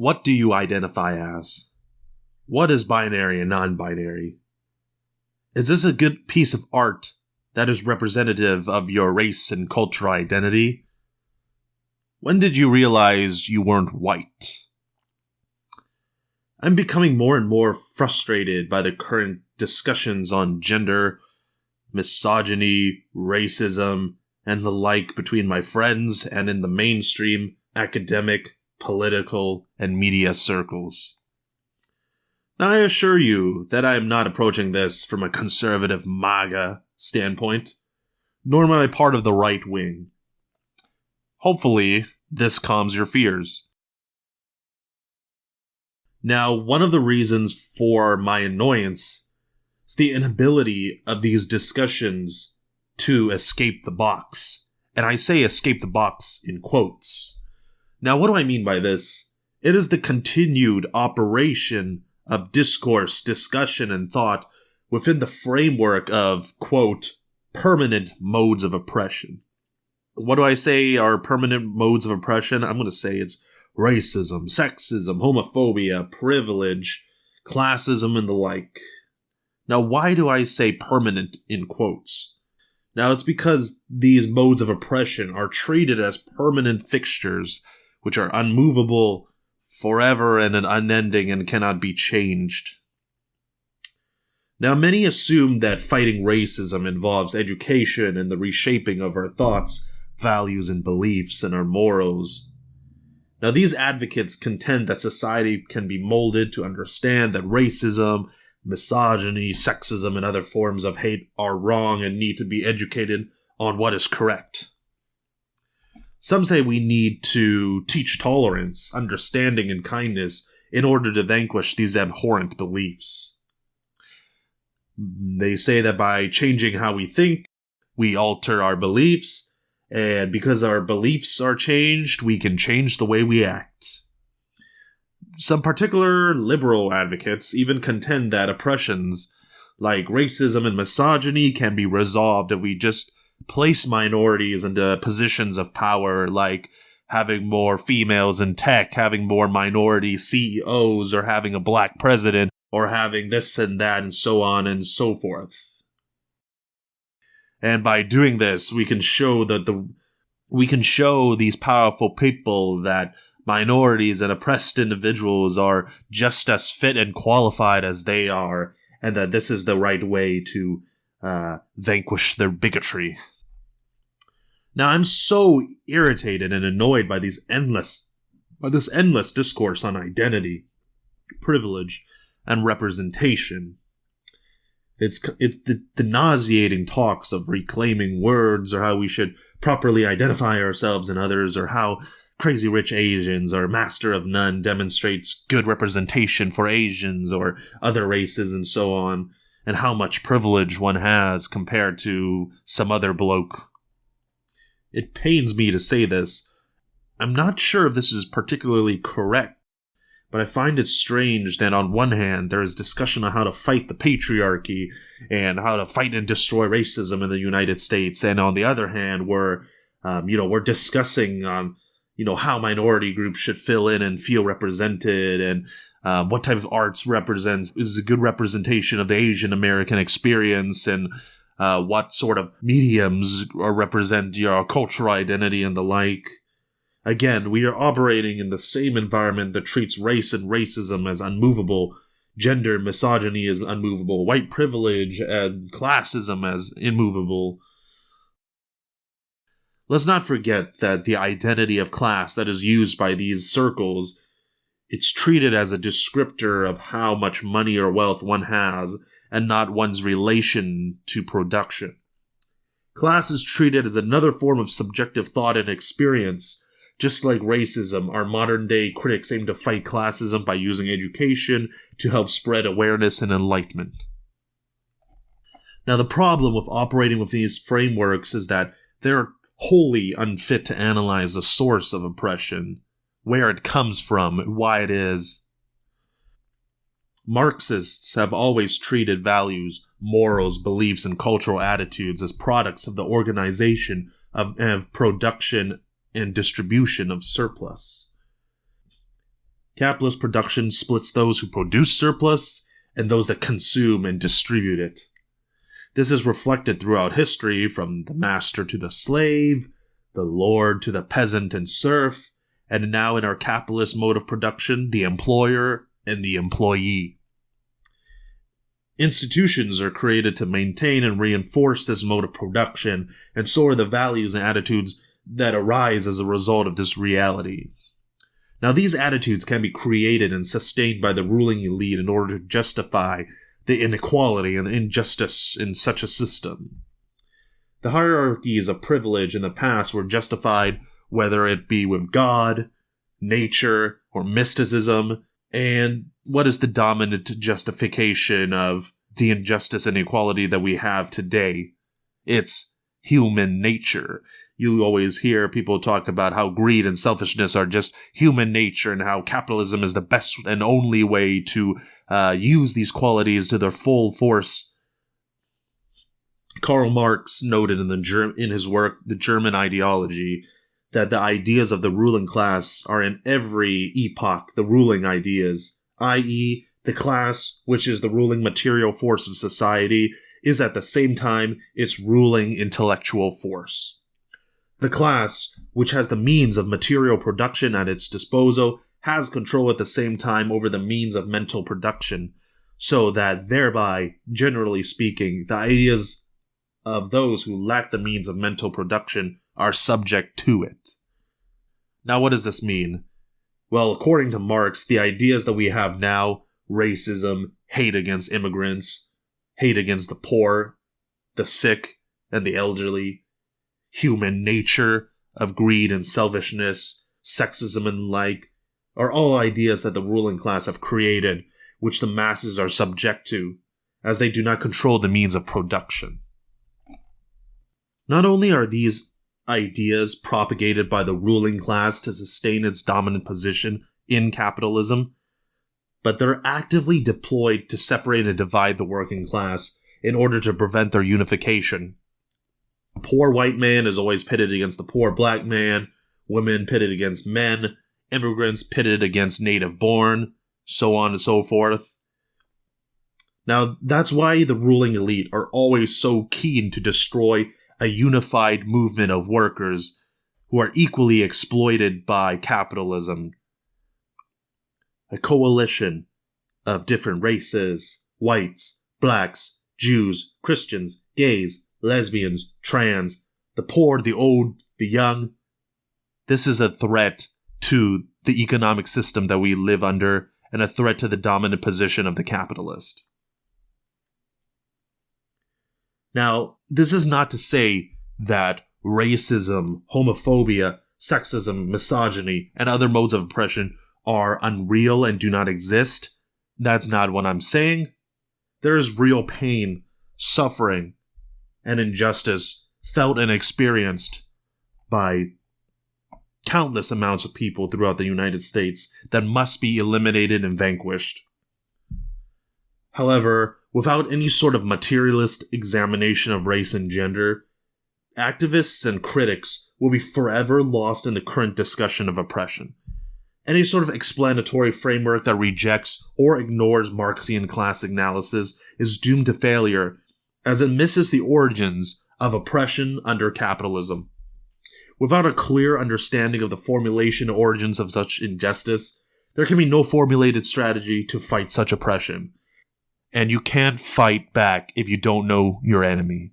What do you identify as? What is binary and non-binary? Is this a good piece of art that is representative of your race and cultural identity? When did you realize you weren't white? I'm becoming more and more frustrated by the current discussions on gender, misogyny, racism, and the like between my friends and in the mainstream academic, political, and media circles. Now, I assure you that I am not approaching this from a conservative MAGA standpoint, nor am I part of the right wing. Hopefully, this calms your fears. Now, one of the reasons for my annoyance is the inability of these discussions to escape the box. And I say escape the box in quotes. Now, what do I mean by this? It is the continued operation of discourse, discussion, and thought within the framework of, quote, permanent modes of oppression. What do I say are permanent modes of oppression? I'm going to say it's racism, sexism, homophobia, privilege, classism, and the like. Now, why do I say permanent in quotes? Now, it's because these modes of oppression are treated as permanent fixtures, which are unmovable, forever, and unending, and cannot be changed. Now, many assume that fighting racism involves education and the reshaping of our thoughts, values, and beliefs, and our morals. Now, these advocates contend that society can be molded to understand that racism, misogyny, sexism, and other forms of hate are wrong and need to be educated on what is correct. Some say we need to teach tolerance, understanding, and kindness in order to vanquish these abhorrent beliefs. They say that by changing how we think, we alter our beliefs, and because our beliefs are changed, we can change the way we act. Some particular liberal advocates even contend that oppressions like racism and misogyny can be resolved if we just place minorities into positions of power, like having more females in tech, having more minority CEOs, or having a black president, or having this and that, and so on and so forth. And by doing this, we can show these powerful people that minorities and oppressed individuals are just as fit and qualified as they are, and that this is the right way to vanquish their bigotry. Now, I'm so irritated and annoyed by this endless discourse on identity, privilege, and representation. It's the nauseating talks of reclaiming words, or how we should properly identify ourselves and others, or how Crazy Rich Asians or Master of None demonstrates good representation for Asians or other races and so on, and how much privilege one has compared to some other bloke. It pains me to say this. I'm not sure if this is particularly correct, but I find it strange that on one hand there is discussion on how to fight the patriarchy and how to fight and destroy racism in the United States, and on the other hand we're discussing on how minority groups should fill in and feel represented, and what type of arts is a good representation of the Asian American experience, and what sort of mediums represent your cultural identity and the like. Again, we are operating in the same environment that treats race and racism as unmovable, gender and misogyny as unmovable, white privilege and classism as immovable. Let's not forget that the identity of class that is used by these circles, it's treated as a descriptor of how much money or wealth one has, and not one's relation to production. Class is treated as another form of subjective thought and experience. Just like racism, our modern-day critics aim to fight classism by using education to help spread awareness and enlightenment. Now, the problem with operating with these frameworks is that they're wholly unfit to analyze the source of oppression, where it comes from, and why it is. Marxists have always treated values, morals, beliefs, and cultural attitudes as products of the organization of production and distribution of surplus. Capitalist production splits those who produce surplus and those that consume and distribute it. This is reflected throughout history, from the master to the slave, the lord to the peasant and serf, and now in our capitalist mode of production, the employer and the employee. Institutions are created to maintain and reinforce this mode of production, and so are the values and attitudes that arise as a result of this reality. Now, these attitudes can be created and sustained by the ruling elite in order to justify the inequality and the injustice in such a system. The hierarchies of privilege in the past were justified whether it be with God, nature, or mysticism, and what is the dominant justification of the injustice and inequality that we have today? It's human nature. You always hear people talk about how greed and selfishness are just human nature and how capitalism is the best and only way to use these qualities to their full force. Karl Marx noted in his work, The German Ideology, that the ideas of the ruling class are in every epoch the ruling ideas, i.e., the class, which is the ruling material force of society, is at the same time its ruling intellectual force. The class, which has the means of material production at its disposal, has control at the same time over the means of mental production, so that thereby, generally speaking, the ideas of those who lack the means of mental production are subject to it. Now, what does this mean? Well, according to Marx, the ideas that we have now, racism, hate against immigrants, hate against the poor, the sick, and the elderly, human nature of greed and selfishness, sexism and like, are all ideas that the ruling class have created, which the masses are subject to, as they do not control the means of production. Not only are these ideas propagated by the ruling class to sustain its dominant position in capitalism, but they're actively deployed to separate and divide the working class in order to prevent their unification. The poor white man is always pitted against the poor black man, women pitted against men, immigrants pitted against native-born, so on and so forth. Now, that's why the ruling elite are always so keen to destroy a unified movement of workers who are equally exploited by capitalism. A coalition of different races, whites, blacks, Jews, Christians, gays, lesbians, trans, the poor, the old, the young. This is a threat to the economic system that we live under and a threat to the dominant position of the capitalist. Now, this is not to say that racism, homophobia, sexism, misogyny, and other modes of oppression are unreal and do not exist. That's not what I'm saying. There is real pain, suffering, and injustice felt and experienced by countless amounts of people throughout the United States that must be eliminated and vanquished. However, without any sort of materialist examination of race and gender, activists and critics will be forever lost in the current discussion of oppression. Any sort of explanatory framework that rejects or ignores Marxian class analysis is doomed to failure, as it misses the origins of oppression under capitalism. Without a clear understanding of the formulation and origins of such injustice, there can be no formulated strategy to fight such oppression. And you can't fight back if you don't know your enemy.